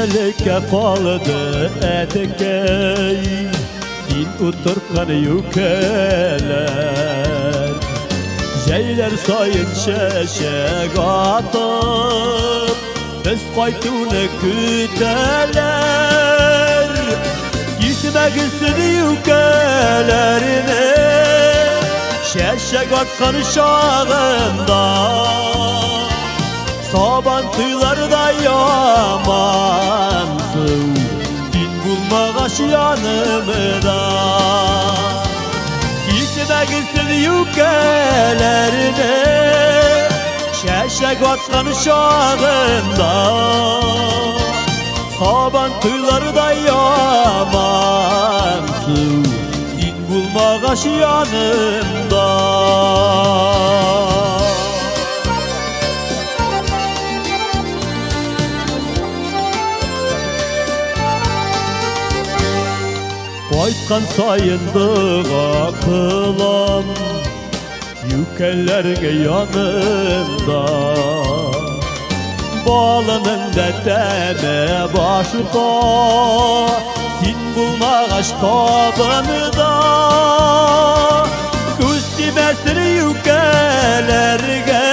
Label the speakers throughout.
Speaker 1: Meleke faldı etekey Din uturkan yükeler Jeyler sayın şeşek atıp Biz kaytını küteler Gitmek istedi yükelerine Şeşek atkan şağında Sabantıylarda yamansın Din bulmağaş yanımda Gitmek istedi yükelerine Şeşek atkan şağında Sabantıylarda yamansın Din bulmağaş yanımda Aytkan sayındığa kılan Yükellerge yanında Bağlanın deme başıda Sin bulmağaş tabınıda Küstümesir yükellerge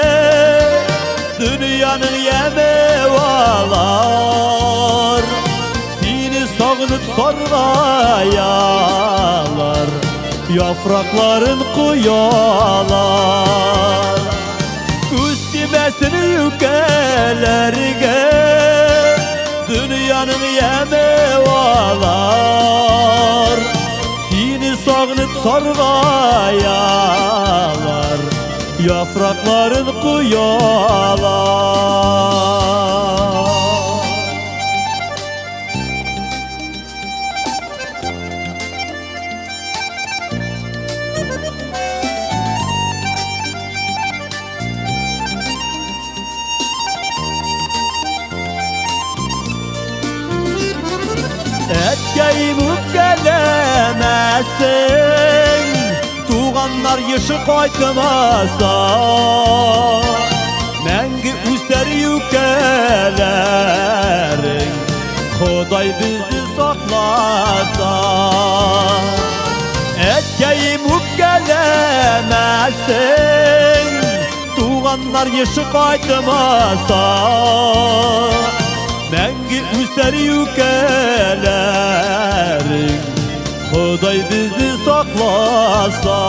Speaker 1: Dünyanın yemevalar Seni sağlıp sorgayalar Yaprakların kuyalar Üstümesini yükelerge Dünyanın yemevalar Seni sağlıp sorgayalar Yaprakların kuyalar Etkeyim gelemezsin Tuğanlar yaşı kaytmasa Mengi üster yükelerin Kuday bizi saklasa Etkeyim gelemezsin Tuğanlar yaşı kaytmasa Mengi üster yükelerin Kuday bizi saklasa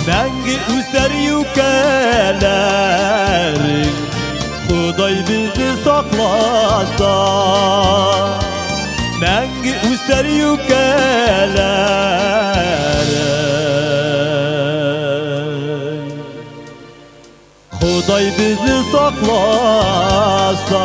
Speaker 1: Mengi üster yükelerin Kuday bizi saklasa Mengi üster yükelerin Kuday bizi saklasa